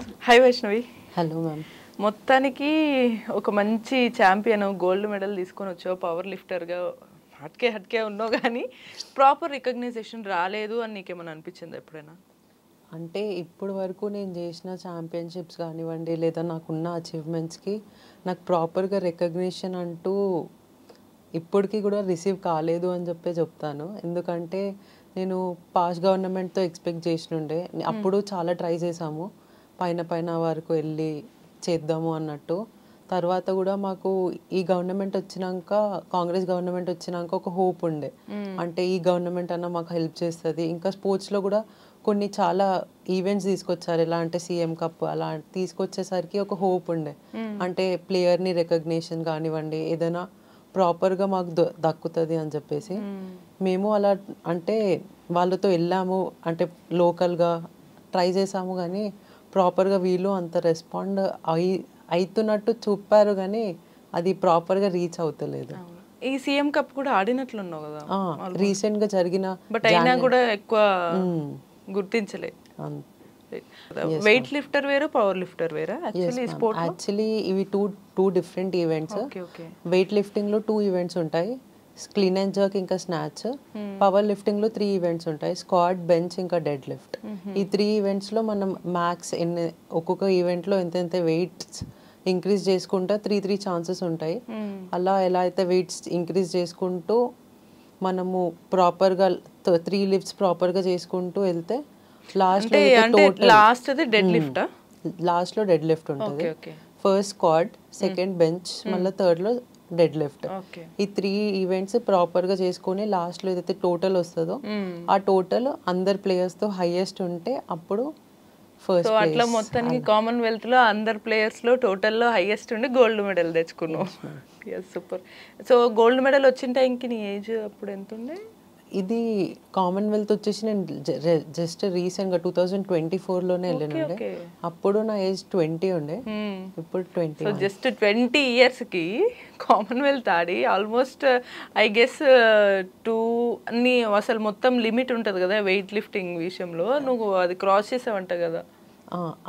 Hi Vaishnavi. Hello ma'am. మొత్తానికి ఒక మంచి ఛాంపియన్ గోల్డ్ మెడల్ తీసుకొని వచ్చావు, పవర్ లిఫ్టర్గా హట్కే ఉన్నావు, కానీ ప్రాపర్ రికగ్నైజేషన్ రాలేదు అని నీకేమైనా అనిపించింది ఎప్పుడైనా? అంటే ఇప్పుడు వరకు నేను చేసిన ఛాంపియన్షిప్స్ కానివ్వండి, లేదా నాకున్న అచీవ్మెంట్స్కి నాకు ప్రాపర్గా రికగ్నిషన్ అంటూ ఇప్పటికీ కూడా రిసీవ్ కాలేదు అని చెప్తాను. ఎందుకంటే నేను పాస్ట్ గవర్నమెంట్తో ఎక్స్పెక్ట్ చేసినుండే, అప్పుడు చాలా ట్రై చేసాము, పైన వరకు వెళ్ళి చేద్దాము అన్నట్టు. తర్వాత కూడా మాకు ఈ గవర్నమెంట్ వచ్చినాక, కాంగ్రెస్ గవర్నమెంట్ వచ్చినాక ఒక హోప్ ఉండే, అంటే ఈ గవర్నమెంట్ అన్న మాకు హెల్ప్ చేస్తుంది. ఇంకా స్పోర్ట్స్లో కూడా కొన్ని చాలా ఈవెంట్స్ తీసుకొచ్చారు, ఎలా అంటే సీఎం కప్ అలా తీసుకొచ్చేసరికి ఒక హోప్ ఉండే, అంటే ప్లేయర్ని రికగ్నిషన్ కానివ్వండి, ఏదైనా ప్రాపర్గా మాకు దక్కుతుంది అని చెప్పేసి మేము అలా అంటే వాళ్ళతో వెళ్ళాము, అంటే లోకల్గా ట్రై చేసాము, కానీ ప్రాపర్గా వీళ్ళు అంత రెస్పాండ్ అవుతున్నట్టు చూపారు, కానీ అది ప్రాపర్గా రీచ్ అవుతలేదు. ఈ సీఎం కప్ కూడా ఆడినట్లున్నావు కదా రీసెంట్గా జరిగిన, బట్ అయినా కూడా ఎక్కువ గుర్తించలే. వెయిట్ లిఫ్టర్ వేరు, పవర్ లిఫ్టర్ వేరా? యాక్చువల్లీ ఇవి టూ డిఫరెంట్ ఈవెంట్స్. వెయిట్ లిఫ్టింగ్లో 2 ఈవెంట్స్ ఉంటాయి, క్లీన్ అండ్ జర్క్ ఇంకా స్నాచ్. పవర్ లిఫ్టింగ్లో 3 ఈవెంట్స్ ఉంటాయి, స్క్వాట్, బెంచ్ ఇంకా డెడ్ లిఫ్ట్. ఈ 3 ఈవెంట్స్లో మనం మ్యాక్స్ ఒక్కొక్క ఈవెంట్లో ఎంత వెయిట్స్ ఇంక్రీజ్ చేసుకుంటా 3 ఛాన్సెస్ ఉంటాయి. అలా ఎలా అయితే వెయిట్స్ ఇంక్రీజ్ చేసుకుంటూ మనము ప్రాపర్గా 3 లిఫ్ట్స్ ప్రాపర్గా చేసుకుంటూ వెళ్తే లాస్ట్లో డెడ్ లిఫ్ట్ ఉంటుంది. ఫస్ట్ స్క్వాడ్, సెకండ్ బెంచ్, మళ్ళీ థర్డ్లో డెడ్ లిఫ్ట్. ఈ 3 ఈవెంట్స్ ప్రాపర్గా చేసుకుని లాస్ట్లో ఏదైతే టోటల్ వస్తుందో ఆ టోటల్ అందరు ప్లేయర్స్తో హైయెస్ట్ ఉంటే అప్పుడు ఫస్ట్. అట్లా మొత్తానికి కామన్వెల్త్ లో అందరు ప్లేయర్స్ లో టోటల్ లో హైయెస్ట్ ఉండి గోల్డ్ మెడల్ తెచ్చుకున్నావు. సూపర్. సో గోల్డ్ మెడల్ వచ్చిన టైంకి నీ ఏజ్ అప్పుడు ఎంత ఉండే? ఇది కామన్వెల్త్ వచ్చేసి నేను జస్ట్ రీసెంట్గా 2024లోనే వెళ్ళినండే. అప్పుడు నా ఏజ్ 20 ఉండే, ఇప్పుడు 20. సో జస్ట్ 20 ఇయర్స్కి Commonwealth Audi almost I guess 2 అన్ని అసలు మొత్తం లిమిట్ ఉంటుంది కదా వెయిట్ లిఫ్టింగ్ విషయంలో, నువ్వు అది క్రాస్ చేసావంట కదా.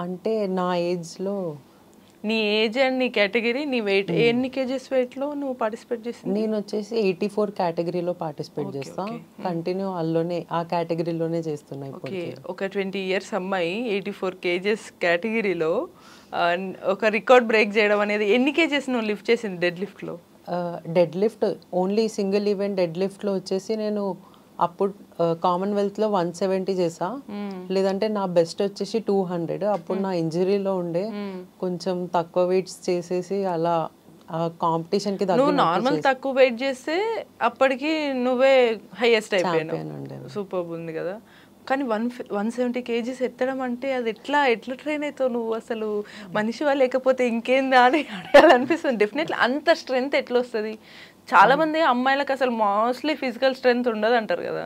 అంటే నా ఏజ్లో, నీ ఏజ్ అండ్ నీ కేటగిరీ, నీ వెయిట్, ఎన్ని కేజెస్ వెయిట్లో నువ్వు పార్టిసిపేట్ చేసి? నేను వచ్చేసి 84 కేటగిరీలో పార్టిసిపేట్ చేస్తా, కంటిన్యూ అల్లోనే ఆ కేటగిరీలోనే చేస్తున్నా. ఒక 20 ఇయర్స్ అమ్మాయి 84 కేజెస్ కేటగిరీలో ఒక రికార్డ్ బ్రేక్ చేయడం అనేది, ఎన్ని కేజెస్ నువ్వు లిఫ్ట్ చేసింది డెడ్ లిఫ్ట్లో? Dead lift only single event dead లిఫ్ట్లో వచ్చేసి నేను అప్పుడు కామన్వెల్త్లో 170 చేసా, లేదంటే నా బెస్ట్ వచ్చేసి 200. అప్పుడు నా ఇంజరీలో ఉండే, కొంచెం తక్కువ వెయిట్స్ చేసేసి అలా కాంపిటీషన్ కి నువ్వు నార్మల్ తక్కువ వెయిట్ చేస్తే అప్పటికి నువ్వే హైయెస్ట్ అయిపోయావు. సూపర్ ఉంది కదా. కానీ 170 కేజీస్ ఎత్తడం అంటే అది ఎట్లా ట్రైన్ అవుతావు నువ్వు? అసలు మనిషివా లేకపోతే ఇంకేందా అని అడగాలనిపిస్తుంది. డెఫినెట్లీ అంత స్ట్రెంగ్త్ ఎట్లా వస్తుంది? చాలా మంది అమ్మాయిలకు అసలు మోస్ట్లీ ఫిజికల్ స్ట్రెంగ్త్ ఉండదు అంటారు కదా.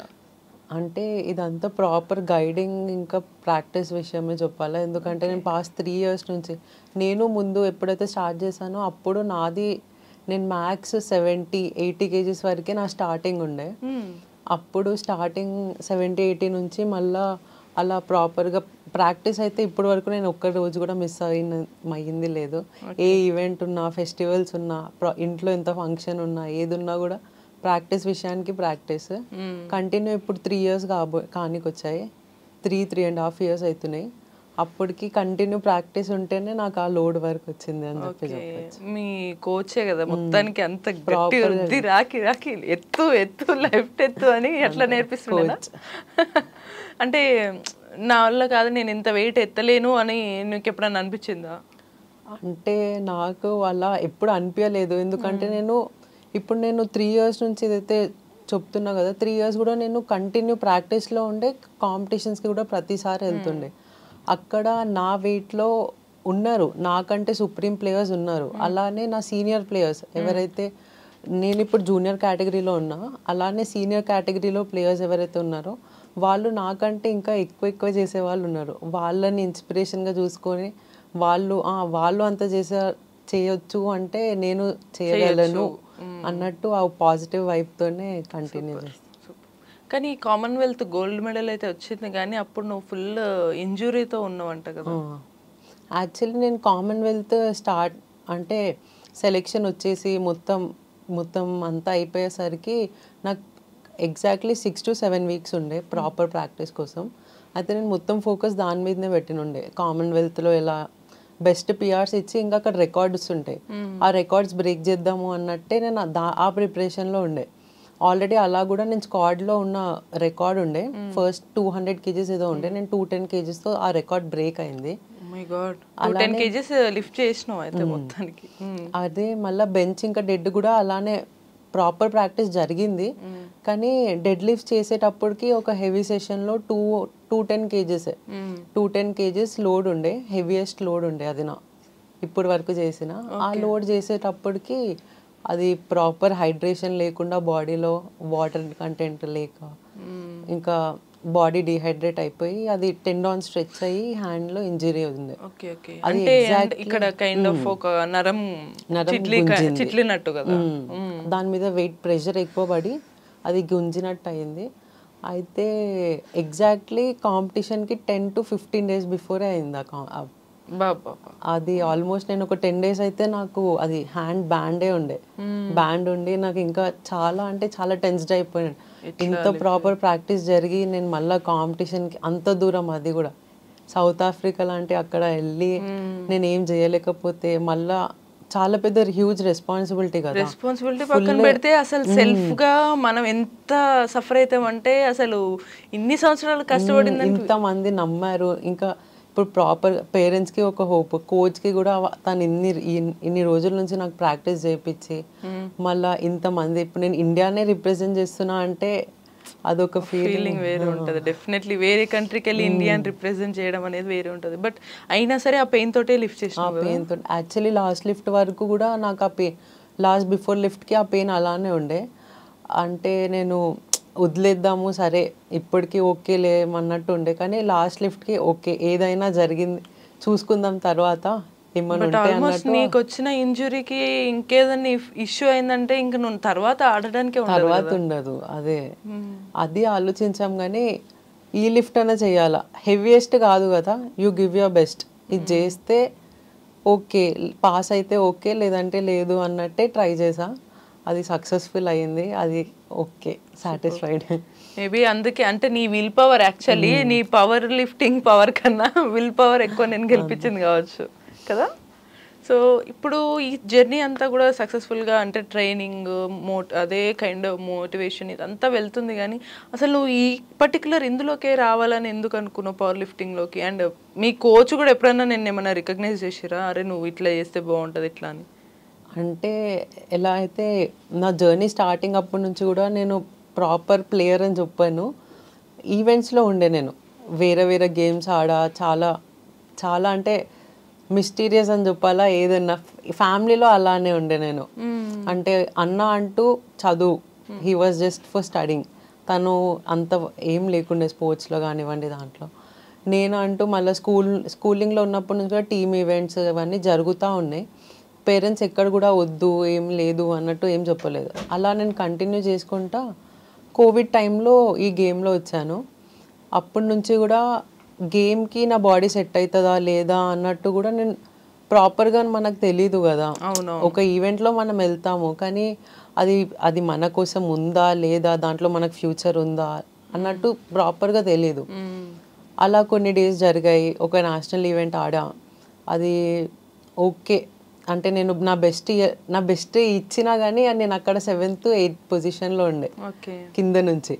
అంటే ఇదంతా ప్రాపర్ గైడింగ్ ఇంకా ప్రాక్టీస్ విషయమే చెప్పాలా. ఎందుకంటే నేను పాస్ట్ 3 ఇయర్స్ నుంచి, నేను ముందు ఎప్పుడైతే స్టార్ట్ చేశానో అప్పుడు నేను మ్యాక్స్ 70-80 కేజీస్ వరకే నా స్టార్టింగ్ ఉండే. అప్పుడు స్టార్టింగ్ 70-80 నుంచి మళ్ళీ అలా ప్రాపర్గా ప్రాక్టీస్ అయితే ఇప్పటి వరకు నేను ఒక్క రోజు కూడా మిస్ అయ్యింది లేదు. ఏ ఈవెంట్ ఉన్నా, ఫెస్టివల్స్ ఉన్నా, ఇంట్లో ఎంత ఫంక్షన్ ఉన్నా, ఏది ఉన్నా కూడా ప్రాక్టీస్ విషయానికి ప్రాక్టీస్ కంటిన్యూ. ఇప్పుడు 3 ఇయర్స్ కానికి వచ్చాయి, 3.5 ఇయర్స్ అవుతున్నాయి. అప్పటికి కంటిన్యూ ప్రాక్టీస్ ఉంటేనే నాకు ఆ లోడ్ వర్క్ వచ్చింది అని చెప్పి. మీ కోచే కదా మొత్తానికి అంత రాకి ఎత్తు లెఫ్ట్ ఎత్తు అని ఎట్లా నేర్పిస్తున్నా? అంటే నా వల్ల కాదు, నేను ఇంత వెయిట్ ఎత్తలేను అని నీకు ఎప్పుడన్నా అనిపించిందా? అంటే నాకు అలా ఎప్పుడు అనిపించలేదు, ఎందుకంటే ఇప్పుడు నేను 3 ఇయర్స్ నుంచి ఏదైతే చెప్తున్నా కదా, 3 ఇయర్స్ కూడా నేను కంటిన్యూ ప్రాక్టీస్లో ఉండే, కాంపిటీషన్స్కి కూడా ప్రతిసారి వెళ్తుండే. అక్కడ నా వెయిట్లో ఉన్నారు నాకంటే సుప్రీం ప్లేయర్స్ ఉన్నారు, అలానే నా సీనియర్ ప్లేయర్స్ ఎవరైతే, నేను ఇప్పుడు జూనియర్ కేటగిరీలో ఉన్నా, అలానే సీనియర్ కేటగిరీలో ప్లేయర్స్ ఎవరైతే ఉన్నారో వాళ్ళు నాకంటే ఇంకా ఎక్కువ చేసే వాళ్ళు ఉన్నారు. వాళ్ళని ఇన్స్పిరేషన్గా చూసుకొని వాళ్ళు అంత చేయొచ్చు అంటే నేను చేయగలను అన్నట్టు ఆ పాజిటివ్ వైబ్తోనే కంటిన్యూ చేస్తాను. కానీ కామన్వెల్త్ గోల్డ్ మెడల్ అయితే వచ్చింది, కానీ అప్పుడు నువ్వు ఫుల్ ఇంజురీతో ఉన్నావు అంట కదా. యాక్చువల్లీ నేను కామన్వెల్త్ స్టార్ట్ అంటే సెలెక్షన్ వచ్చేసి మొత్తం మొత్తం అంతా అయిపోయేసరికి నాకు ఎగ్జాక్ట్లీ 6 to 7 వీక్స్ ఉండే ప్రాపర్ ప్రాక్టీస్ కోసం. అయితే నేను మొత్తం ఫోకస్ దాని మీదనే పెట్టినుండే. కామన్వెల్త్లో ఎలా బెస్ట్ పిఆర్స్ ఇచ్చి ఇంకా అక్కడ రికార్డ్స్ ఉంటాయి, ఆ రికార్డ్స్ బ్రేక్ చేద్దాము అన్నట్టే నేను ఆ ప్రిపరేషన్లో ఉండే. ఆల్రెడీ అలా కూడా నేను స్క్వాడ్లో ఉన్న రికార్డ్ ఉండే, ఫస్ట్ 200 kgs ఏదో ఉండే, నేను 210 kgsతో ఆ రికార్డ్ బ్రేక్ అయింది. అదే మళ్ళీ బెంచ్ ఇంకా డెడ్ కూడా అలానే ప్రాపర్ ప్రాక్టీస్ జరిగింది. కానీ డెడ్ లిఫ్ట్ చేసేటప్పటికి ఒక హెవీ సెషన్లో 210 kgs 210 kgs లోడ్ ఉండే, హెవీయెస్ట్ లోడ్ ఉండే అది నా ఇప్పుడు వరకు చేసిన. ఆ లోడ్ చేసేటప్పటికి అది ప్రాపర్ హైడ్రేషన్ లేకుండా, బాడీలో వాటర్ కంటెంట్ లేక ఇంకా బాడీ డిహైడ్రేట్ అయిపోయి అది టెండాన్ స్ట్రెచ్ అయ్యి హ్యాండ్లో ఇంజరీ ఉంది. అది ఇక్కడ కైండ్ ఆఫ్ ఒక నరం చిట్లినట్టు కదా, దాని మీద వెయిట్ ప్రెషర్ ఎక్కువ పడి అది గుంజినట్టు అయింది. అయితే ఎగ్జాక్ట్లీ కాంపిటీషన్కి 10 to 15 days బిఫోరే అయింది. అది ఆల్మోస్ట్ నేను ఒక 10 days అయితే నాకు అది హ్యాండ్ బ్యాండే ఉండే, బ్యాండ్ ఉండి నాకు ఇంకా చాలా అంటే చాలా టెన్స్డ్ అయిపోయాను. ఇంత ప్రాపర్ ప్రాక్టీస్ జరిగి నేను మళ్ళీ కాంపిటీషన్కి అంత దూరం, అది కూడా సౌత్ ఆఫ్రికా లాంటి అక్కడ వెళ్ళి నేను ఏం చేయలేకపోతే మళ్ళా చాలా పెద్ద హ్యూజ్ రెస్పాన్సిబిలిటీ కదా. రెస్పాన్సిబిలిటీ పక్కన పెడితే అసలు సెల్ఫ్ గా మనం ఎంత సఫర్ అవుతామంటే, అసలు ఇన్ని సంవత్సరాలు కష్టపడింది, ఇంతమంది నమ్మారు. ఇంకా ఇప్పుడు ప్రాపర్ పేరెంట్స్కి ఒక హోప్, కోచ్కి కూడా తను ఇన్ని రోజుల నుంచి నాకు ప్రాక్టీస్ చేయించి మళ్ళీ ఇంతమంది ఇప్పుడు నేను ఇండియానే రిప్రజెంట్ చేస్తున్నా అంటే అదొక ఫీలింగ్ వేరే ఉంటుంది. డెఫినెట్లీ వేరే కంట్రీకి వెళ్ళి ఇండియాని రిప్రజెంట్ చేయడం అనేది వేరే ఉంటుంది. బట్ అయినా సరే ఆ పెయిన్ తోటే లిఫ్ట్ చేసిన, పెయిన్ తోటి యాక్చువల్లీ లాస్ట్ లిఫ్ట్ వరకు కూడా నాకు ఆ పెయిన్, లాస్ట్ బిఫోర్ లిఫ్ట్కి ఆ పెయిన్ అలానే ఉండే. అంటే నేను వదిలేద్దాము సరే ఇప్పటికీ ఓకేలే అన్నట్టు ఉండే, కానీ లాస్ట్ లిఫ్ట్కి ఓకే ఏదైనా జరిగింది చూసుకుందాం తర్వాత నీకు వచ్చిన ఇంజురీకి ఇంకేదన్నా ఇష్యూ అయిందంటే ఇంకా నువ్వు తర్వాత ఆడడానికి తర్వాత ఉండదు. అదే అది ఆలోచించాం, కానీ ఈ లిఫ్ట్ అన్నా చేయాలా, హెవీయెస్ట్ కాదు కదా, యూ గివ్ యువర్ బెస్ట్, ఇది చేస్తే ఓకే పాస్ అయితే ఓకే లేదంటే లేదు అన్నట్టే ట్రై చేసా. అది సక్సెస్ఫుల్ అయ్యింది, అది ఓకే సాటిస్ఫైడ్. మేబీ అందుకే అంటే నీ విల్ పవర్, యాక్చువల్లీ నీ పవర్ లిఫ్టింగ్ పవర్ కన్నా విల్ పవర్ ఎక్కువ నేను గెలిపించింది కావచ్చు కదా. సో ఇప్పుడు ఈ జర్నీ అంతా కూడా సక్సెస్ఫుల్గా అంటే ట్రైనింగ్ అదే కైండ్ ఆఫ్ మోటివేషన్ ఇదంతా వెళ్తుంది, కానీ అసలు నువ్వు ఈ పర్టికులర్ ఇందులోకే రావాలని ఎందుకు అనుకున్నావు పవర్ లిఫ్టింగ్లోకి? అండ్ మీ కోచ్ కూడా ఎప్పుడైనా నేను ఏమైనా రికగ్నైజ్ చేసిరా, అరే నువ్వు ఇట్లా చేస్తే బాగుంటుంది ఇట్లా అని? అంటే ఎలా అయితే నా జర్నీ స్టార్టింగ్ అప్పటి నుంచి కూడా నేను ప్రాపర్ ప్లేయర్ అని చెప్పాను. ఈవెంట్స్లో ఉండే నేను వేరే వేరే గేమ్స్ ఆడా, చాలా చాలా అంటే మిస్టీరియస్ అని చెప్పాలా, ఏదన్నా ఫ్యామిలీలో అలానే ఉండే నేను. అంటే అన్న అంటూ చదువు, he was just for studying, తను అంత ఏం లేకుండే స్పోర్ట్స్లో కానివ్వండి దాంట్లో. నేను అంటూ మళ్ళీ స్కూలింగ్లో ఉన్నప్పటి నుంచి కూడా టీమ్ ఈవెంట్స్ ఇవన్నీ జరుగుతూ ఉన్నాయి. పేరెంట్స్ ఎక్కడ కూడా వద్దు ఏం లేదు అన్నట్టు ఏం చెప్పలేదు. అలా నేను కంటిన్యూ చేసుకుంటా కోవిడ్ టైంలో ఈ గేమ్లో వచ్చాను. అప్పటి నుంచి కూడా గేమ్కి నా బాడీ సెట్ అవుతుందా లేదా అన్నట్టు కూడా నేను ప్రాపర్గా మనకు తెలీదు కదా. ఒక ఈవెంట్లో మనం వెళ్తాము, కానీ అది మన కోసం ఉందా లేదా, దాంట్లో మనకు ఫ్యూచర్ ఉందా అన్నట్టు ప్రాపర్గా తెలీదు. అలా కొన్ని డేస్ జరిగాయి. ఒక నేషనల్ ఈవెంట్ ఆడా, అది ఓకే అంటే నేను నా బెస్ట్ ఇచ్చినా కానీ నేను అక్కడ 7th 8th పొజిషన్లో ఉండే కింద నుంచి.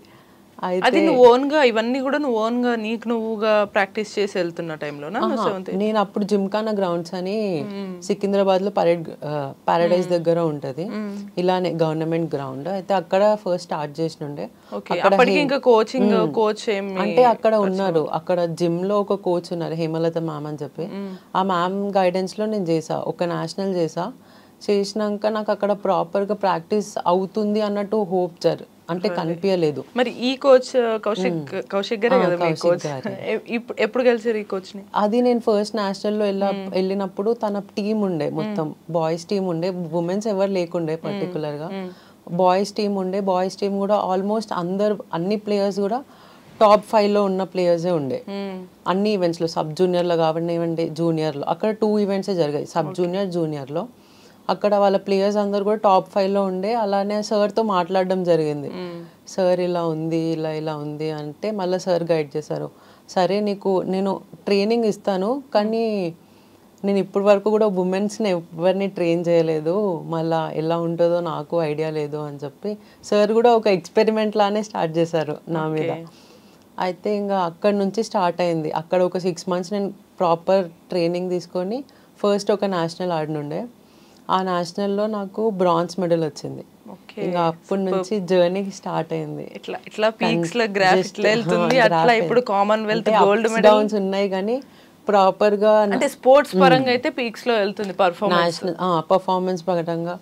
అది నువ్వు ఓన్గా ఇవన్నీ కూడా నువ్వు ఓన్గా నీకు నువ్వుగా ప్రాక్టీస్ చేసి వెళ్తున్న టైంలోనా? నేను అప్పుడు జిమ్ఖానా గ్రౌండ్స్ అని సికింద్రాబాద్ లో పారడైజ్ దగ్గర ఉంటది, ఇలానే గవర్నమెంట్ గ్రౌండ్. అయితే అక్కడ ఫస్ట్ స్టార్ట్ చేసినుండే. అంటే అక్కడ ఉన్నారు, అక్కడ జిమ్ లో ఒక కోచ్ ఉన్నారు హేమలత మ్యామ్ అని చెప్పి, ఆ మ్యామ్ గైడెన్స్ లో నేను చేసా, ఒక నేషనల్ చేసినాక నాకు అక్కడ ప్రాపర్ గా ప్రాక్టీస్ అవుతుంది అన్నట్టు హోప్ అంటే కనిపించలేదు. మరి ఈ కోచ్ కౌశిక్ గారే కదా మీ కోచ్? ఎప్పుడు కలిసారు ఈ కోచ్ ని? అది నేను ఫస్ట్ నేషనల్ లో వెళ్ళినప్పుడు తన టీం ఉండే, మొత్తం బాయ్స్ టీం ఉండే, ఉమెన్స్ ఎవరు లేకుండే పర్టికులర్ గా. బాయ్స్ టీం ఉండే, బాయ్స్ టీం కూడా ఆల్మోస్ట్ అన్ని ప్లేయర్స్ కూడా టాప్ 5లో ఉన్న ప్లేయర్సే ఉండే అన్ని ఈవెంట్స్లో, సబ్ జూనియర్లో కానివ్వండి, జూనియర్లో. అక్కడ 2 ఈవెంట్సే జరిగాయి, సబ్ జూనియర్, జూనియర్లో. అక్కడ వాళ్ళ ప్లేయర్స్ అందరు కూడా టాప్ 5లో ఉండే. అలానే సార్తో మాట్లాడడం జరిగింది, సార్ ఇలా ఉంది, ఇలా ఉంది అంటే మళ్ళీ సార్ గైడ్ చేశారు. సరే నీకు నేను ట్రైనింగ్ ఇస్తాను, కానీ నేను ఇప్పటి వరకు కూడా ఉమెన్స్ని ఎవరిని ట్రైన్ చేయలేదు, మళ్ళీ ఎలా ఉంటుందో నాకు ఐడియా లేదు అని చెప్పి సార్ కూడా ఒక ఎక్స్పెరిమెంట్ లానే స్టార్ట్ చేశారు నా మీద. అయితే ఇంకా అక్కడ నుంచి స్టార్ట్ అయింది. అక్కడ ఒక 6 months నేను ప్రాపర్ ట్రైనింగ్ తీసుకొని ఫస్ట్ ఒక నేషనల్ ఆడినుండే. ఆ నేషనల్లో నాకు బ్రాంజ్ మెడల్ వచ్చింది. ఇంకా అప్పటి నుంచి జర్నీ స్టార్ట్ అయింది. ఇట్లా పీక్స్ లో గ్రాఫ్ ఇట్లా వెళ్తుంది. అట్లా ఇప్పుడు కామన్వెల్త్ గోల్డ్ మెడల్ డౌన్స్ ఉన్నాయి, కానీ ప్రాపర్ గా అంటే స్పోర్ట్స్ పరంగా అయితే పీక్స్ లో వెళ్తుంది పర్ఫార్మెన్స్ పరంగా.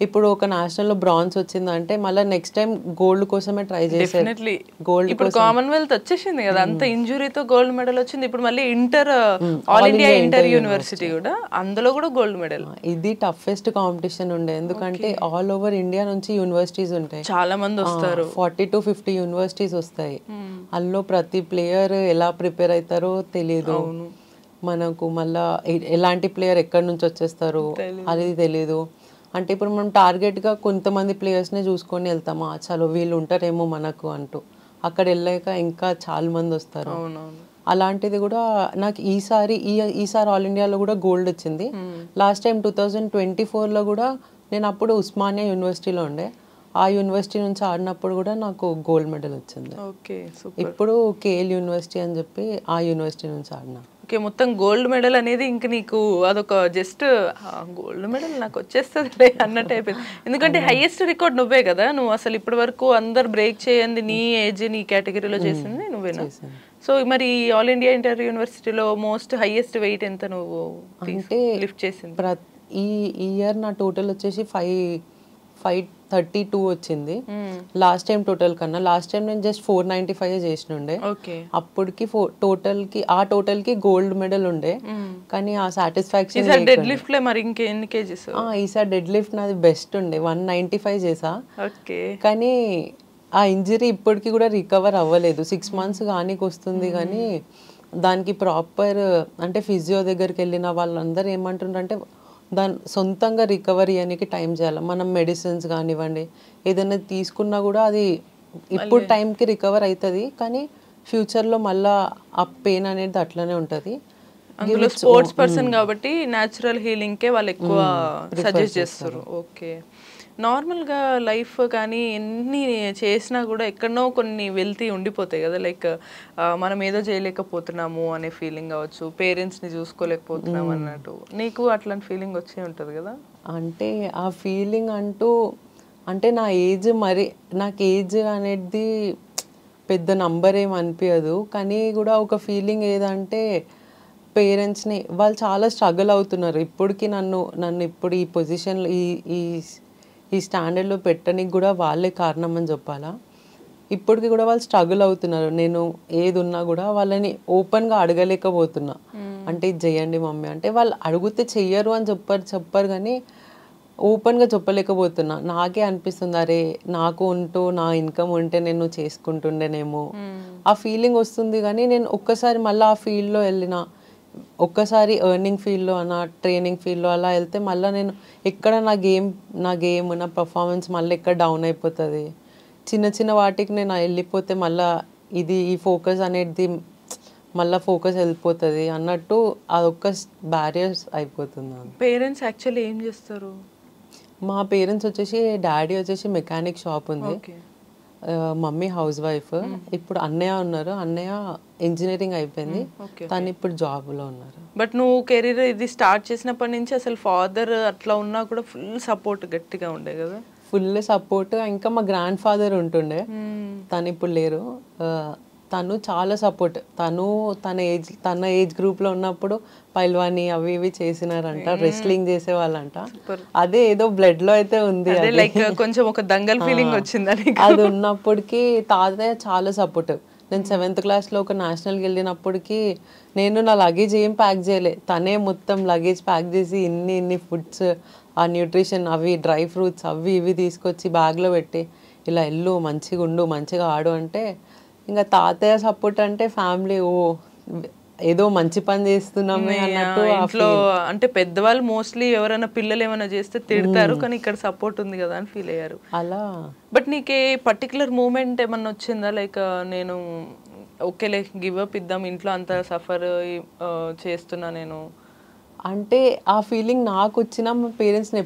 ఇప్పుడు ఒక నేషనల్ లో బ్రాంజ్ వచ్చిందంటే మళ్ళీ నెక్స్ట్ టైం గోల్డ్ కోసమే ట్రై చేశారు. గోల్డ్ ఇప్పుడు కామన్వెల్త్ వచ్చేసింది కదా, అంత ఇంజురీతో గోల్డ్ మెడల్ వచ్చింది. ఇప్పుడు మళ్ళీ ఆల్ ఇండియా ఇంటర్ యూనివర్సిటీ కూడా, అందులో కూడా గోల్డ్ మెడల్. ఇది టఫెస్ట్ కాంపిటీషన్ ఉండే, ఎందుకంటే ఆల్ ఓవర్ ఇండియా నుంచి యూనివర్సిటీస్ ఉంటాయి, చాలా మంది వస్తారు, 40 to 50 యూనివర్సిటీస్ వస్తాయి. అందులో ప్రతి ప్లేయర్ ఎలా ప్రిపేర్ అవుతారో తెలియదు మనకు, మళ్ళా ఎలాంటి ప్లేయర్ ఎక్కడి నుంచి వచ్చేస్తారు అది తెలియదు. అంటే ఇప్పుడు మనం టార్గెట్గా కొంతమంది ప్లేయర్స్నే చూసుకొని వెళ్తామా, చలో వీళ్ళు ఉంటారేమో మనకు అంటూ. అక్కడ వెళ్ళాక ఇంకా చాలా మంది వస్తారు. అలాంటిది కూడా నాకు ఈసారి ఆల్ ఇండియాలో కూడా గోల్డ్ వచ్చింది. లాస్ట్ టైం 2024లో కూడా నేను అప్పుడు ఉస్మానియా యూనివర్సిటీలో ఉండే, ఆ యూనివర్సిటీ నుంచి ఆడినప్పుడు కూడా నాకు గోల్డ్ మెడల్ వచ్చింది. ఇప్పుడు కేఎల్ యూనివర్సిటీ అని చెప్పి ఆ యూనివర్సిటీ నుంచి ఆడినా. ఓకే, మొత్తం గోల్డ్ మెడల్ అనేది ఇంక నీకు అదొక జస్ట్ గోల్డ్ మెడల్ నాకు వచ్చేస్తుంది అన్నట్టు అయిపోయింది. ఎందుకంటే హైయెస్ట్ రికార్డ్ నువ్వే కదా, నువ్వు అసలు ఇప్పటి వరకు అందరు బ్రేక్ చేయండి, నీ ఏజ్ నీ కేటగిరీలో చేసింది నువ్వేనా? సో మరి ఆల్ ఇండియా ఇంటర్ యూనివర్సిటీలో మోస్ట్ హైయెస్ట్ వెయిట్ ఎంత నువ్వు లిఫ్ట్ చేసింది? ఈ ఇయర్ నా టోటల్ వచ్చేసి 532 వచ్చింది. లాస్ట్ టైం టోటల్ కన్నా లాస్ట్ టైం నేను జస్ట్ 495 చేసినుండే. అప్పటికి టోటల్ కి గోల్డ్ మెడల్ ఉండే, కానీ ఆ సాటిస్ఫాక్షన్ డెడ్ లిఫ్ట్ లో మరి ఇంకెన్ని కేజెస్? ఈసారి డెడ్ లిఫ్ట్ నాది బెస్ట్ ఉండే, 195 చేసా. కానీ ఆ ఇంజరీ ఇప్పటికి కూడా రికవర్ అవ్వలేదు. 6 months కానీ వస్తుంది, కానీ దానికి ప్రాపర్ అంటే ఫిజియో దగ్గరికి వెళ్ళిన వాళ్ళందరూ ఏమంటుండ్రు అంటే దాని సొంతంగా రికవరీ అనికి టైం చేయాలి. మనం మెడిసిన్స్ కానివ్వండి ఏదైనా తీసుకున్నా కూడా అది ఇప్పుడు టైంకి రికవర్ అవుతుంది, కానీ ఫ్యూచర్లో మళ్ళీ ఆ పెయిన్ అనేది అట్లనే ఉంటుంది. అందులో స్పోర్ట్స్ పర్సన్ కాబట్టి న్యాచురల్ హీలింగ్కే వాళ్ళు ఎక్కువ సజెస్ట్ చేస్తారు. ఓకే, నార్మల్గా లైఫ్ కానీ ఎన్ని చేసినా కూడా ఎక్కడనో కొన్ని వెళ్తీ ఉండిపోతాయి కదా, లైక్ మనం ఏదో చేయలేకపోతున్నాము అనే ఫీలింగ్ కావచ్చు, పేరెంట్స్ని చూసుకోలేకపోతున్నాం అన్నట్టు. నీకు అట్లాంటి ఫీలింగ్ వచ్చే ఉంటుంది కదా? అంటే ఆ ఫీలింగ్ అంటే నాకు ఏజ్ అనేది పెద్ద నంబర్ ఏం అనిపించదు, కానీ కూడా ఒక ఫీలింగ్ ఏదంటే పేరెంట్స్ని వాళ్ళు చాలా స్ట్రగుల్ అవుతున్నారు. ఇప్పటికి నన్ను ఇప్పుడు ఈ పొజిషన్లో ఈ స్టాండర్డ్లో పెట్టడానికి కూడా వాళ్ళే కారణం అని చెప్పాలా. ఇప్పటికి కూడా వాళ్ళు స్ట్రగుల్ అవుతున్నారు. నేను ఏది ఉన్నా కూడా వాళ్ళని ఓపెన్గా అడగలేకపోతున్నా. అంటే ఇది చెయ్యండి మమ్మీ అంటే, వాళ్ళు అడిగితే చెయ్యరు అని చెప్పారు కానీ ఓపెన్గా చెప్పలేకపోతున్నా. నాకే అనిపిస్తుంది, అరే నాకు నా ఇన్కమ్ ఉంటే నేను చేసుకుంటుండేనేమో ఆ ఫీలింగ్ వస్తుంది. కానీ నేను ఒక్కసారి మళ్ళీ ఆ ఫీల్డ్లో వెళ్ళిన, ఒక్కసారి ఎర్నింగ్ ఫీల్డ్లో ట్రైనింగ్ ఫీల్డ్లో అలా వెళ్తే మళ్ళీ నేను ఎక్కడ నా గేమ్ నా పర్ఫార్మెన్స్ మళ్ళీ ఎక్కడ డౌన్ అయిపోతుంది. చిన్న వాటికి నేను వెళ్ళిపోతే మళ్ళీ ఈ ఫోకస్ అనేది మళ్ళీ ఫోకస్ వెళ్ళిపోతుంది అన్నట్టు అదొక్క బ్యారియర్స్ అయిపోతుంది. పేరెంట్స్ యాక్చువల్లీ ఏం చేస్తారు? మా పేరెంట్స్ వచ్చేసి డాడీ వచ్చేసి మెకానిక్ షాప్ ఉంది, మమ్మీ హౌస్ వైఫ్. ఇప్పుడు అన్నయ్య ఉన్నారు, అన్నయ్య ఇంజనీరింగ్ అయిపోయింది, తను ఇప్పుడు జాబ్లో ఉన్నారు. బట్ నువ్వు కెరీర్ ఇది స్టార్ట్ చేసినప్పటి నుంచి అసలు ఫాదర్ అట్లా ఉన్నా కూడా ఫుల్ సపోర్ట్ గట్టిగా ఉండే కదా? Full support. ఇంకా మా గ్రాండ్ ఫాదర్ ఉంటుండే, తను ఇప్పుడు లేరు. తను చాలా సపోర్ట్. తన ఏజ్ గ్రూప్లో ఉన్నప్పుడు పైల్వాని అవి ఇవి చేసినారంట, రెస్లింగ్ చేసేవాళ్ళంట. అదే ఏదో బ్లడ్ లో అయితే ఉంది, లైక్ కొంచెం ఒక దంగల్ ఫీలింగ్ వచ్చిందని. అది ఉన్నప్పటికీ తాతయ్య చాలా సపోర్ట్. నేను 7th క్లాస్లో ఒక నేషనల్కి వెళ్ళినప్పటికీ నేను నా లగేజ్ ఏం ప్యాక్ చేయలే, తనే మొత్తం లగేజ్ ప్యాక్ చేసి ఇన్ని ఫుడ్స్, ఆ న్యూట్రిషన్ అవి డ్రై ఫ్రూట్స్ అవి ఇవి తీసుకొచ్చి బ్యాగ్లో పెట్టి ఇలా వెళ్ళు, మంచిగా ఉండు, మంచిగా ఆడు అంటే ఇంకా తాతయ్య సపోర్ట్ అంటే ఫ్యామిలీ ఓ ఏదో మంచి పని చేస్తున్నామే అన్నట్టు ఇంట్లో అంటే పెద్దవాళ్ళు మోస్ట్లీ ఎవరైనా పిల్లలు ఏమైనా చేస్తే తిడతారు, కానీ ఇక్కడ సపోర్ట్ ఉంది కదా అని ఫీల్ అయ్యారు అలా. బట్ నీకే పర్టికులర్ మూమెంట్ ఏమన్నా వచ్చిందా, లైక్ నేను ఓకేలే గివ్ అప్ ఇద్దాం, ఇంట్లో అంత సఫర్ చేస్తున్నా నేను అంటే ఆ ఫీలింగ్ నాకు వచ్చినా మా పేరెంట్స్ని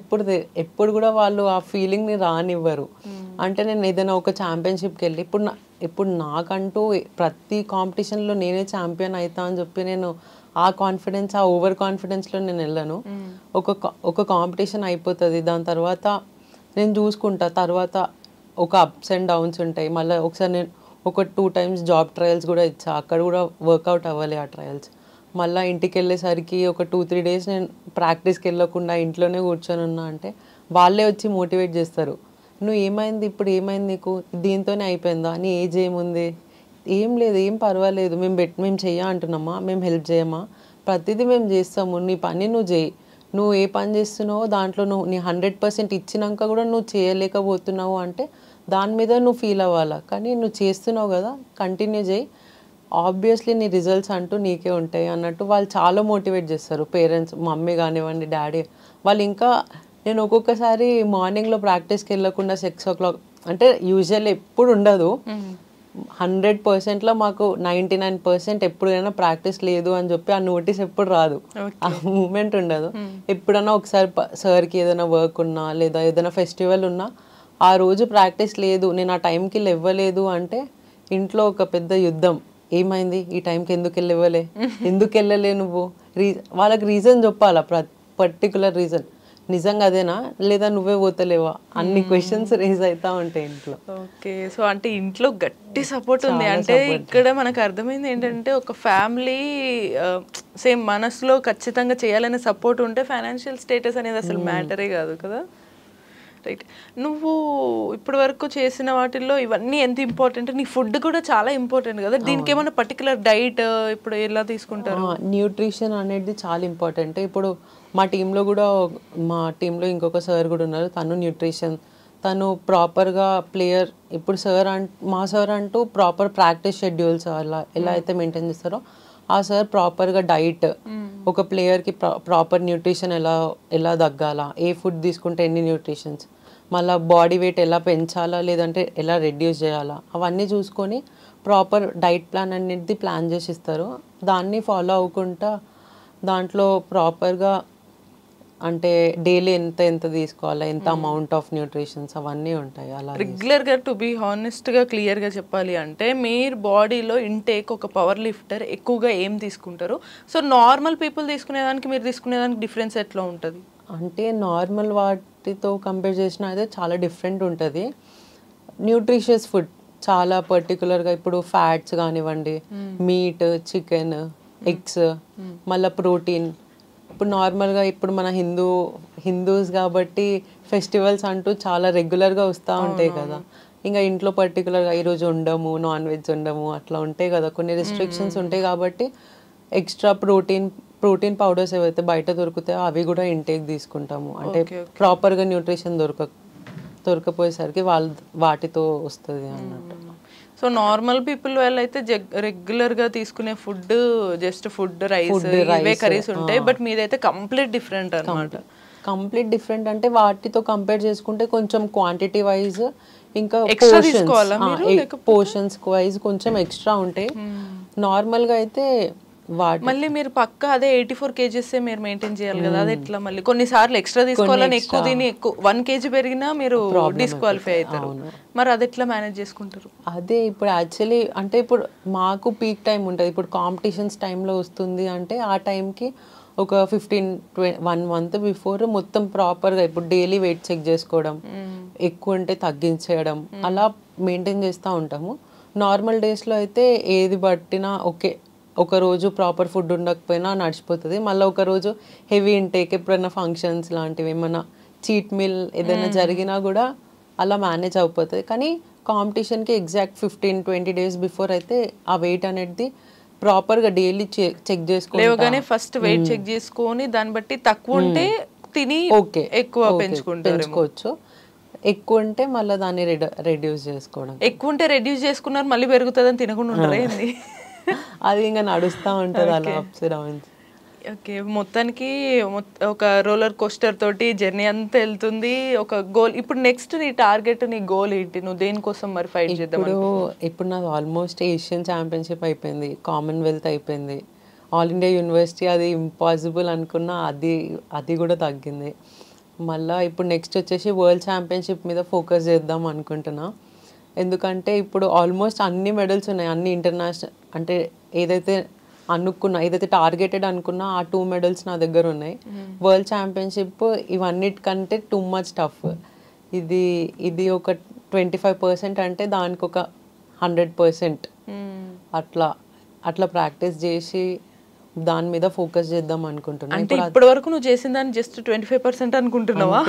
ఎప్పుడు కూడా వాళ్ళు ఆ ఫీలింగ్ని రానివ్వరు. అంటే నేను ఏదైనా ఒక ఛాంపియన్షిప్కి వెళ్ళి ఇప్పుడు నాకంటూ ప్రతి కాంపిటీషన్లో నేనే ఛాంపియన్ అవుతా అని చెప్పి నేను ఆ కాన్ఫిడెన్స్, ఆ ఓవర్ కాన్ఫిడెన్స్లో నేను వెళ్ళను. ఒక కాంపిటీషన్ అయిపోతుంది, దాని తర్వాత నేను చూసుకుంటా, తర్వాత ఒక అప్స్ అండ్ డౌన్స్ ఉంటాయి. మళ్ళీ ఒకసారి నేను ఒక 2 times జాబ్ ట్రయల్స్ కూడా ఇచ్చా, అక్కడ కూడా వర్కౌట్ అవ్వాలి ఆ ట్రయల్స్. మళ్ళీ ఇంటికి వెళ్ళేసరికి ఒక 2-3 days నేను ప్రాక్టీస్కి వెళ్ళకుండా ఇంట్లోనే కూర్చొని ఉన్నా అంటే వాళ్ళే వచ్చి మోటివేట్ చేస్తారు. నువ్వు ఏమైంది, ఇప్పుడు ఏమైంది నీకు, దీంతోనే అయిపోయిందా, నీ ఏజ్ ఏముంది, ఏం లేదు, ఏం పర్వాలేదు, మేము చెయ్య అంటున్నామా, మేము హెల్ప్ చేయమా, ప్రతిదీ మేము చేస్తాము, నీ పని నువ్వు చేయి, నువ్వు ఏ పని చేస్తున్నావో దాంట్లో నువ్వు నీ 100% ఇచ్చినాక కూడా నువ్వు చేయలేకపోతున్నావు అంటే దాని మీద నువ్వు ఫీల్ అవ్వాలా, కానీ నువ్వు చేస్తున్నావు కదా కంటిన్యూ చేయి, ఆబ్వియస్లీ నీ రిజల్ట్స్ అంటూ నీకే ఉంటాయి అన్నట్టు వాళ్ళు చాలా మోటివేట్ చేస్తారు. పేరెంట్స్, మమ్మీ కానివ్వండి, డాడీ వాళ్ళు. ఇంకా నేను ఒక్కొక్కసారి మార్నింగ్లో ప్రాక్టీస్కి వెళ్ళకుండా 6 o'clock అంటే యూజువల్ ఎప్పుడు ఉండదు, 100%లో మాకు 99% ఎప్పుడైనా ప్రాక్టీస్ లేదు అని చెప్పి ఆ నోటీస్ ఎప్పుడు రాదు, ఆ మూమెంట్ ఉండదు. ఎప్పుడైనా ఒకసారి సార్కి ఏదైనా వర్క్ ఉన్నా లేదా ఏదైనా ఫెస్టివల్ ఉన్నా ఆ రోజు ప్రాక్టీస్ లేదు, నేను ఆ టైంకి ఇవ్వలేదు అంటే ఇంట్లో ఒక పెద్ద యుద్ధం. ఏమైంది, ఈ టైంకి ఎందుకు వెళ్ళలే నువ్వు, వాళ్ళకి రీజన్ చెప్పాలా, పర్టికులర్ రీజన్, నిజంగా అదేనా లేదా నువ్వే పోతలేవా, అన్ని క్వశ్చన్స్ రేజ్ అవుతా ఉంటాయి ఇంట్లో. ఓకే, సో అంటే ఇంట్లో గట్టి సపోర్ట్ ఉంది. అంటే ఇక్కడ మనకు అర్థమైంది ఏంటంటే ఒక ఫ్యామిలీ సేమ్ మనసులో ఖచ్చితంగా చేయాలనే సపోర్ట్ ఉంటే ఫైనాన్షియల్ స్టేటస్ అనేది అసలు మ్యాటరే కాదు కదా. రైట్, నువ్వు ఇప్పటి వరకు చేసిన వాటిల్లో ఇవన్నీ ఎంత ఇంపార్టెంట్, నీ ఫుడ్ కూడా చాలా ఇంపార్టెంట్ కదా, దీనికి ఏమైనా పర్టికులర్ డైట్ ఇప్పుడు ఎలా తీసుకుంటారు? న్యూట్రిషన్ అనేది చాలా ఇంపార్టెంట్. ఇప్పుడు మా టీంలో ఇంకొక సార్ కూడా ఉన్నారు, తను న్యూట్రిషన్, తను ప్రాపర్గా ప్లేయర్. ఇప్పుడు మా సార్ అంటూ ప్రాపర్ ప్రాక్టీస్ షెడ్యూల్స్ అలా ఎలా అయితే మెయింటైన్ చేస్తారో ఆ సార్ ప్రాపర్గా డైట్, ఒక ప్లేయర్కి ప్రాపర్ న్యూట్రిషన్ ఎలా తగ్గాలా, ఏ ఫుడ్ తీసుకుంటే ఎన్ని న్యూట్రిషన్స్, మళ్ళీ బాడీ వెయిట్ ఎలా పెంచాలా లేదంటే ఎలా రెడ్యూస్ చేయాలా, అవన్నీ చూసుకొని ప్రాపర్ డైట్ ప్లాన్ అనేది ప్లాన్ చేసి ఇస్తారు. దాన్ని ఫాలో అవ్వకుండా దాంట్లో ప్రాపర్గా అంటే డైలీ ఎంత తీసుకోవాలా, ఎంత అమౌంట్ ఆఫ్ న్యూట్రిషన్స్ అవన్నీ ఉంటాయి. అలా రెగ్యులర్గా టు బీ హానెస్ట్గా క్లియర్గా చెప్పాలి అంటే మీరు బాడీలో ఇంటేక్ ఒక పవర్ లిఫ్టర్ ఎక్కువగా ఏం తీసుకుంటారు, సో నార్మల్ పీపుల్ తీసుకునేదానికి మీరు తీసుకునేదానికి డిఫరెన్స్ ఎట్లా ఉంటుంది? అంటే నార్మల్ వాటితో కంపేర్ చేసిన అయితే చాలా డిఫరెంట్ ఉంటుంది. న్యూట్రిషియస్ ఫుడ్ చాలా పర్టికులర్గా ఇప్పుడు ఫ్యాట్స్ కానివ్వండి, మీట్, చికెన్, ఎగ్స్, మళ్ళీ ప్రోటీన్. ఇప్పుడు నార్మల్గా ఇప్పుడు మన హిందూస్ కాబట్టి ఫెస్టివల్స్ అంటూ చాలా రెగ్యులర్గా వస్తూ ఉంటాయి కదా, ఇంకా ఇంట్లో పర్టికులర్గా ఈరోజు ఉండము, నాన్ వెజ్ ఉండము, అట్లా ఉంటాయి కదా, కొన్ని రెస్ట్రిక్షన్స్ ఉంటాయి కాబట్టి ఎక్స్ట్రా ప్రోటీన్ పౌడర్స్ ఏవైతే బయట దొరుకుతాయో అవి కూడా ఇంటేక్ తీసుకుంటాము. అంటే ప్రాపర్గా న్యూట్రిషన్ దొరకపోయేసరికి వాటితో వస్తుంది అన్నట్టు. సో నార్మల్ పీపుల్ వాళ్ళైతే రెగ్యులర్గా తీసుకునే ఫుడ్ జస్ట్ ఫుడ్ రైస్ ఇవే కర్రీస్ ఉంటాయి, బట్ మీదైతే కంప్లీట్ డిఫరెంట్ అన్నమాట. కంప్లీట్ డిఫరెంట్ అంటే వాటితో కంపేర్ చేసుకుంటే కొంచెం క్వాంటిటీ వైజ్ ఇంకా పోర్షన్స్ వైజ్ కొంచెం ఎక్స్ట్రా ఉంటాయి. నార్మల్గా అయితే మళ్ళీ మీరు పక్క అదే 84 kgs మీరు మెయింటైన్ చేయాలి కదా, అది ఎట్లా మళ్ళీ కొన్నిసార్లు ఎక్స్ట్రా తీసుకోవాలని ఎక్కువ దీని 1 kg పెరిగినా మీరు డిస్క్వాలిఫై అవుతారు, మరి అది ఎట్లా మేనేజ్ చేసుకుంటారు? అదే ఇప్పుడు యాక్చువల్లీ అంటే ఇప్పుడు మాకు పీక్ టైం ఉంటుంది, ఇప్పుడు కాంపిటీషన్స్ టైంలో వస్తుంది అంటే ఆ టైంకి ఒక 1 month బిఫోర్ మొత్తం ప్రాపర్గా ఇప్పుడు డైలీ వెయిట్ చెక్ చేసుకోవడం, ఎక్కువ ఉంటే తగ్గించేయడం అలా మెయింటైన్ చేస్తూ ఉంటాము. నార్మల్ డేస్లో అయితే ఏది పట్టినా ఓకే, ఒక రోజు ప్రాపర్ ఫుడ్ ఉండకపోయినా నడిచిపోతుంది, మళ్ళీ ఒక రోజు హెవీ ఇంటేక్, ఎప్పుడైనా ఫంక్షన్స్ లాంటివి ఏమైనా చీట్ మీల్ ఏదైనా జరిగినా కూడా అలా మేనేజ్ అయిపోతుంది. కానీ కాంపిటీషన్కి ఎగ్జాక్ట్ 15-20 days బిఫోర్ అయితే ఆ వెయిట్ అనేది ప్రాపర్గా డైలీ చెక్ చేసుకోవాలి. ఫస్ట్ వెయిట్ చెక్ చేసుకొని దాన్ని బట్టి తక్కువ ఉంటే తిని ఎక్కువ పెంచుకోవచ్చు. ఎక్కువ ఉంటే మళ్ళీ దాన్ని రెడ్యూస్ చేసుకోవడం. ఎక్కువ ఉంటే రెడ్యూస్ చేసుకున్నారు మళ్ళీ పెరుగుతుందని తినకుండా ఉంటారా ఏంది? అది ఇంకా నడుస్తూ ఉంటుంది అలా అప్స్ డౌన్స్. ఓకే, మొత్తానికి ఒక రోలర్ కోస్టర్ తోటి జర్నీ అంతా వెళ్తుంది. ఒక గోల్, ఇప్పుడు నెక్స్ట్ నీ టార్గెట్, నీ గోల్ ఏంటి? నువ్వు దేనికోసం మరి ఫైట్ చేద్దాం? ఇప్పుడు నాది ఆల్మోస్ట్ ఏషియన్ ఛాంపియన్షిప్ అయిపోయింది, కామన్వెల్త్ అయిపోయింది, ఆల్ ఇండియా యూనివర్సిటీ అది ఇంపాసిబుల్ అనుకున్నా, అది కూడా తగ్గింది. మళ్ళీ ఇప్పుడు నెక్స్ట్ వచ్చేసి వరల్డ్ ఛాంపియన్షిప్ మీద ఫోకస్ చేద్దాం అనుకుంటున్నా. ఎందుకంటే ఇప్పుడు ఆల్మోస్ట్ అన్ని మెడల్స్ ఉన్నాయి, అన్ని ఇంటర్నేషనల్ అంటే ఏదైతే టార్గెటెడ్ అనుకున్నా ఆ 2 మెడల్స్ నా దగ్గర ఉన్నాయి. వరల్డ్ ఛాంపియన్షిప్ ఇవన్నిటికంటే టూ మచ్ టఫ్. ఇది ఒక 25% అంటే దానికి ఒక 100% అట్లా ప్రాక్టీస్ చేసి దాని మీద ఫోకస్ చేద్దాం అనుకుంటున్నా. అంటే ఇప్పటి వరకు నువ్వు చేసిన దాన్ని జస్ట్ 25% అనుకుంటున్నావా?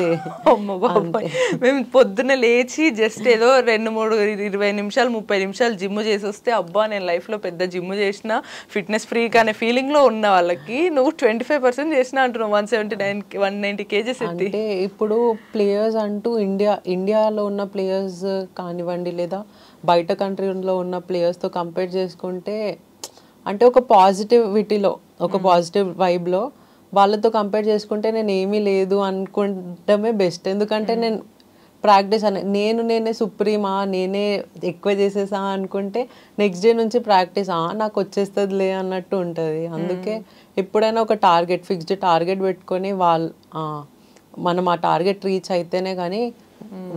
అమ్మ బాబాయ్, మేము పొద్దున్న లేచి జస్ట్ ఏదో 2-3-20 నిమిషాలు 30 నిమిషాలు జిమ్ చేసి వస్తే అబ్బా నేను లైఫ్లో పెద్ద జిమ్ చేసిన, ఫిట్నెస్ ఫ్రీక్ అనే ఫీలింగ్లో ఉన్న వాళ్ళకి నువ్వు 25% చేసినా అంటున్నావు. 190 kgs ఎత్తి. అంటే ఇప్పుడు ప్లేయర్స్ అంటూ ఇండియాలో ఉన్న ప్లేయర్స్ కానివ్వండి లేదా బయట కంట్రీలో ఉన్న ప్లేయర్స్తో కంపేర్ చేసుకుంటే, అంటే ఒక పాజిటివిటీలో, ఒక పాజిటివ్ వైబ్లో వాళ్ళతో కంపేర్ చేసుకుంటే నేను ఏమీ లేదు అనుకుంటమే బెస్ట్. ఎందుకంటే నేను ప్రాక్టీస్ నేనే సుప్రీమా, నేనే ఎక్కువ చేసేసా అనుకుంటే నెక్స్ట్ డే నుంచి ప్రాక్టీస్ నాకు వచ్చేస్తుందిలే అన్నట్టు ఉంటుంది. అందుకే ఎప్పుడైనా ఒక ఫిక్స్డ్ టార్గెట్ పెట్టుకొని మనం ఆ టార్గెట్ రీచ్ అయితేనే కానీ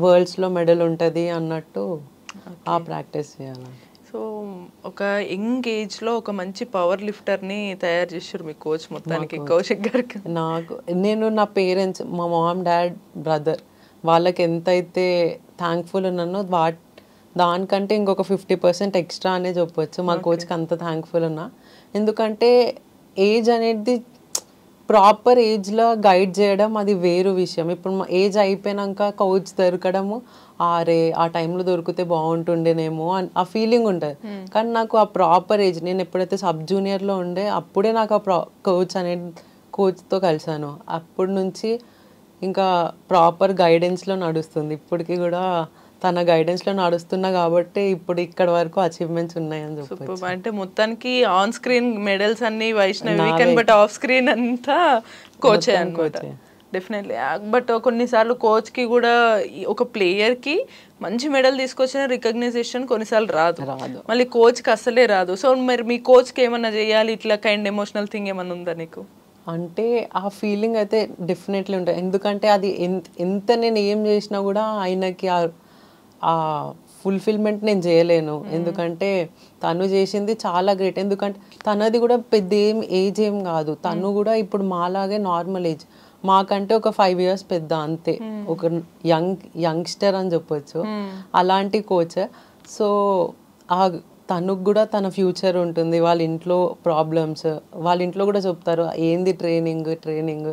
వరల్డ్స్లో మెడల్ ఉంటుంది అన్నట్టు ఆ ప్రాక్టీస్ చేయాలి. సో ఒక యంగ్ ఏజ్లో ఒక మంచి పవర్ లిఫ్టర్ని తయారు చేశారు మీ కోచ్ మొత్తానికి, కౌశిక్ గారికి. నేను నా పేరెంట్స్, మా మామ్, డాడ్, బ్రదర్ వాళ్ళకి ఎంతైతే థ్యాంక్ఫుల్ ఉన్నానో దానికంటే ఇంకొక 50% ఎక్స్ట్రా అనే చెప్పొచ్చు. మా కోచ్కి అంత థ్యాంక్ఫుల్ ఉన్నా. ఎందుకంటే ఏజ్ అనేది ప్రాపర్ ఏజ్లో గైడ్ చేయడం అది వేరు విషయం. ఇప్పుడు ఏజ్ అయిపోయినాక కోచ్ దొరకడము, ఆ టైంలో దొరికితే బాగుంటుండేనేమో అని ఆ ఫీలింగ్ ఉంటుంది. కానీ నాకు ఆ ప్రాపర్ ఏజ్, నేను ఎప్పుడైతే సబ్ జూనియర్లో ఉండే అప్పుడే నాకు ఆ కోచ్తో కలిసాను. అప్పటి నుంచి ఇంకా ప్రాపర్ గైడెన్స్లో నడుస్తుంది. ఇప్పటికీ కూడా తన గైడెన్స్లో నడుస్తున్నా కాబట్టి ఇప్పుడు ఇక్కడ వరకు అచీవ్మెంట్స్ ఉన్నాయని చెప్పచ్చు. అంటే మొత్తానికి ఆన్ స్క్రీన్ మెడల్స్ అన్ని వైష్ణవి, బట్ ఆఫ్ స్క్రీన్ అంతా కోచే అనుకోట. డెఫినెట్లీ. బట్ కొన్నిసార్లు కోచ్కి కూడా ఒక ప్లేయర్కి మంచి మెడల్ తీసుకొచ్చిన రికగ్నైజేషన్ కొన్నిసార్లు రాదు, మళ్ళీ కోచ్కి అసలే రాదు. సో మరి మీ కోచ్కి ఏమన్నా చేయాలి ఇట్లా కైండ్ ఎమోషనల్ థింగ్ ఏమన్నా ఉందా నీకు? అంటే ఆ ఫీలింగ్ అయితే డెఫినెట్లీ ఉంటుంది. ఎందుకంటే అది ఎంత నేను ఏం చేసినా కూడా ఆయనకి ఆ ఫుల్ఫిల్మెంట్ నేను చేయలేను. ఎందుకంటే తను చేసింది చాలా గ్రేట్. ఎందుకంటే తనది కూడా పెద్ద ఏజ్ ఏం కాదు, తను కూడా ఇప్పుడు మాలాగే నార్మల్ ఏజ్, మాకంటే ఒక 5 years పెద్ద అంతే, ఒక యంగ్స్టర్ అని చెప్పొచ్చు. అలాంటి కోచ్. సో తనకు కూడా తన ఫ్యూచర్ ఉంటుంది, వాళ్ళ ఇంట్లో ప్రాబ్లమ్స్, వాళ్ళ ఇంట్లో కూడా చెప్తారు ఏంది ట్రైనింగ్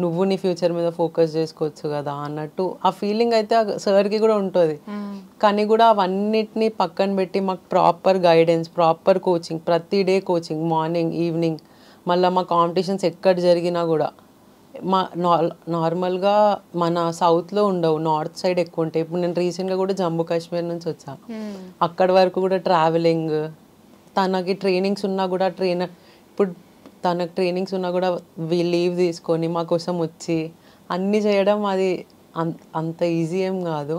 నువ్వు నీ ఫ్యూచర్ మీద ఫోకస్ చేసుకోవచ్చు కదా అన్నట్టు ఆ ఫీలింగ్ అయితే సార్కి కూడా ఉంటుంది. కానీ కూడా అవన్నిటిని పక్కన పెట్టి మాకు ప్రాపర్ గైడెన్స్, ప్రాపర్ కోచింగ్, ప్రతి డే కోచింగ్, మార్నింగ్ ఈవినింగ్. మళ్ళీ మా కాంపిటీషన్స్ ఎక్కడ జరిగినా కూడా నార్మల్గా మన సౌత్లో ఉండవు, నార్త్ సైడ్ ఎక్కువ ఉంటాయి. ఇప్పుడు నేను రీసెంట్గా కూడా జమ్మూ కాశ్మీర్ నుంచి వచ్చా, అక్కడి వరకు కూడా ట్రావెలింగ్. తనకి ట్రైనింగ్స్ ఉన్నా కూడా తనకు ట్రైనింగ్స్ ఉన్నా కూడా లీవ్ తీసుకొని మా కోసం వచ్చి అన్నీ చేయడం అది అంత ఈజీ ఏం కాదు.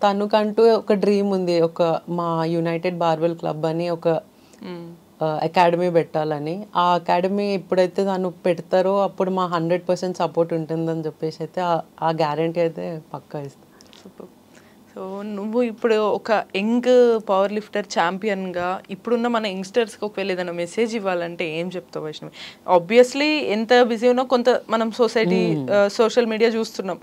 తనకంటూ ఒక డ్రీమ్ ఉంది, మా యునైటెడ్ బార్బెల్ క్లబ్ అని ఒక అకాడమీ పెట్టాలని. ఆ అకాడమీ ఎప్పుడైతే తను పెడతారో అప్పుడు మా 100% సపోర్ట్ ఉంటుందని చెప్పేసి అయితే ఆ గ్యారంటీ అయితే పక్కా ఇస్తాను. సూపర్. సో నువ్వు ఇప్పుడు ఒక యంగ్ పవర్ లిఫ్టర్ ఛాంపియన్గా ఇప్పుడున్న మన యంగ్స్టర్స్కి ఒకవేళ ఏదైనా మెసేజ్ ఇవ్వాలంటే ఏం చెప్తావు వైష్ణవి? ఆబ్వియస్లీ ఎంత బిజీ ఉన్నా కొంత మనం సోషల్ మీడియా చూస్తున్నాం,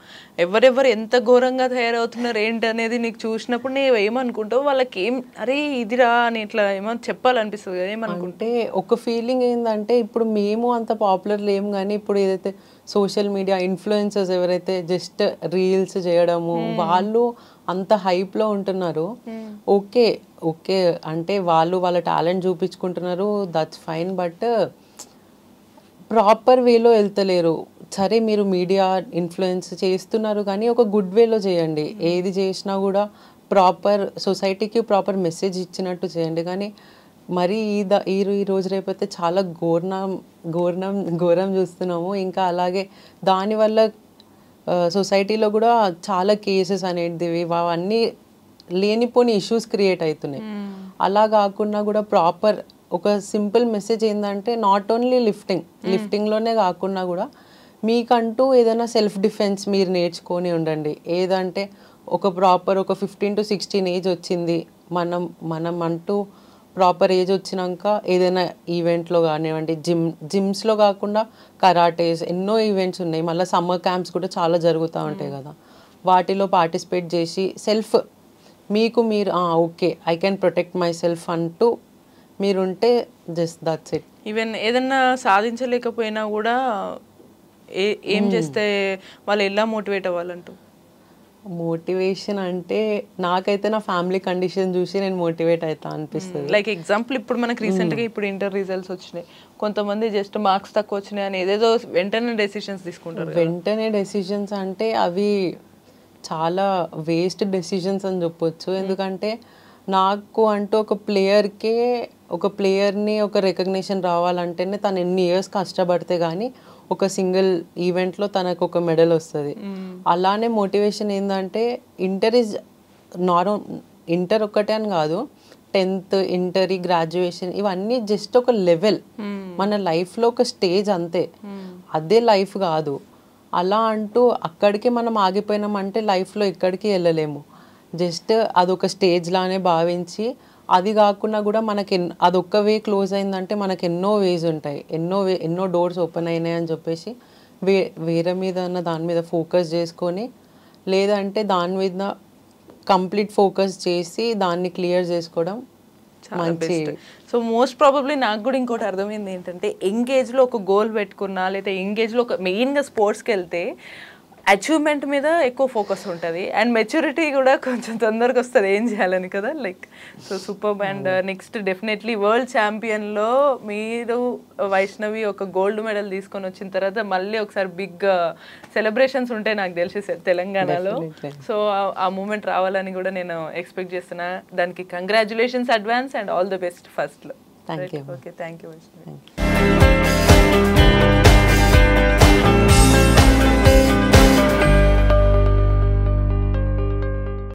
ఎవరెవరు ఎంత ఘోరంగా తయారవుతున్నారు ఏంటి అనేది నీకు చూసినప్పుడు నేను ఏమనుకుంటావు? వాళ్ళకి అరే ఇదిరా అని ఇట్లా ఏమో చెప్పాలనిపిస్తుంది కదా, ఏమనుకుంటే? ఒక ఫీలింగ్ ఏంటంటే ఇప్పుడు మేము అంత పాపులర్ లేము, కానీ ఇప్పుడు ఏదైతే సోషల్ మీడియా ఇన్ఫ్లుయెన్సర్స్ ఎవరైతే జస్ట్ రీల్స్ చేయడము వాళ్ళు అంత హైప్లో ఉంటున్నారు. ఓకే అంటే వాళ్ళ టాలెంట్ చూపించుకుంటున్నారు, దట్స్ ఫైన్. బట్ ప్రాపర్ వేలో వెళ్తలేరు. సరే మీరు మీడియా ఇన్ఫ్లుయెన్స్ చేస్తున్నారు కానీ ఒక గుడ్ వేలో చేయండి. ఏది చేసినా కూడా ప్రాపర్ సొసైటీకి ప్రాపర్ మెసేజ్ ఇచ్చినట్టు చేయండి. కానీ మరి ఈ రోజు రేపైతే చాలా ఘోరం చూస్తున్నాము. ఇంకా అలాగే దానివల్ల సొసైటీలో కూడా చాలా కేసెస్ అనేటివి అవన్నీ లేనిపోని ఇష్యూస్ క్రియేట్ అవుతున్నాయి. అలా కాకుండా కూడా ప్రాపర్ ఒక సింపుల్ మెసేజ్ ఏంటంటే నాట్ ఓన్లీ లిఫ్టింగ్లోనే కాకుండా కూడా మీకంటూ ఏదైనా సెల్ఫ్ డిఫెన్స్ మీరు నేర్చుకొని ఉండండి. ఏదంటే ఒక 15 to 16 ఏజ్ వచ్చింది, మనం అంటూ ప్రాపర్ ఏజ్ వచ్చినాక ఏదైనా ఈవెంట్లో కానివ్వండి, జిమ్స్లో కాకుండా కరాటేస్ ఎన్నో ఈవెంట్స్ ఉన్నాయి. మళ్ళీ సమ్మర్ క్యాంప్స్ కూడా చాలా జరుగుతూ ఉంటాయి కదా, వాటిలో పార్టిసిపేట్ చేసి మీకు మీరు okay I can protect my self అంటూ మీరుంటే జస్ట్ దట్స్ ఇట్. ఈవెన్ ఏదన్నా సాధించలేకపోయినా కూడా ఏం చేస్తే వాళ్ళు ఎలా మోటివేట్ అవ్వాలంటూ? మోటివేషన్ అంటే నాకైతే నా ఫ్యామిలీ కండిషన్ చూసి నేను మోటివేట్ అవుతా అనిపిస్తుంది. లైక్ ఎగ్జాంపుల్ ఇప్పుడు మనకు రీసెంట్గా ఇప్పుడు ఇంటర్ రిజల్ట్స్ వచ్చినాయి, కొంతమంది జస్ట్ మార్క్స్ తక్కువ వచ్చినాయి అని ఏదేదో వెంటనే డెసిషన్స్ తీసుకుంటారు. వెంటనే డెసిషన్స్ అంటే అవి చాలా వేస్ట్ డెసిషన్స్ అని చెప్పొచ్చు. ఎందుకంటే నాకు అంటూ ఒక ప్లేయర్ని ఒక రికగ్నిషన్ రావాలంటేనే తను ఎన్ని ఇయర్స్ కష్టపడితే కానీ ఒక సింగిల్ ఈవెంట్లో తనకు ఒక మెడల్ వస్తుంది. అలానే మోటివేషన్ ఏంటంటే ఇంటర్ ఒక్కటే అని కాదు, 10th ఇంటర్ గ్రాడ్యుయేషన్ ఇవన్నీ జస్ట్ ఒక లెవెల్, మన లైఫ్లో ఒక స్టేజ్ అంతే, అదే లైఫ్ కాదు. అలా అంటూ అక్కడికి మనం ఆగిపోయినామంటే లైఫ్లో ఎక్కడికి వెళ్ళలేము. జస్ట్ అదొక స్టేజ్ లానే భావించి, అది కాకుండా కూడా మనకి అదొక్క వే క్లోజ్ అయిందంటే మనకి ఎన్నో వేస్ ఉంటాయి, ఎన్నో డోర్స్ ఓపెన్ అయినాయి అని చెప్పేసి వేరే మీద దాని మీద ఫోకస్ చేసుకొని, లేదంటే దాని మీద కంప్లీట్ ఫోకస్ చేసి దాన్ని క్లియర్ చేసుకోవడం మంచి. సో మోస్ట్ ప్రాబబ్లీ నాకు కూడా ఇంకోటి అర్థమైంది ఏంటంటే, ఎంగేజ్లో ఒక గోల్ పెట్టుకున్నా లేదా ఎంగేజ్లో ఒక మెయిన్గా స్పోర్ట్స్కి వెళ్తే అచీవ్మెంట్ మీద ఎక్కువ ఫోకస్ ఉంటుంది అండ్ మెచ్యూరిటీ కూడా కొంచెం తొందరగా వస్తుంది ఏం చేయాలని కదా. Like so super. And next definitely world ఛాంపియన్లో మీరు వైష్ణవి ఒక గోల్డ్ మెడల్ తీసుకొని వచ్చిన తర్వాత మళ్ళీ ఒకసారి బిగ్ సెలబ్రేషన్స్ ఉంటాయి నాకు తెలిసి తెలంగాణలో. సో ఆ మూమెంట్ రావాలని కూడా నేను ఎక్స్పెక్ట్ చేస్తున్నా. దానికి congratulations advance and all the best ఫస్ట్లో. Thank you. Okay, thank you Vaishnavi.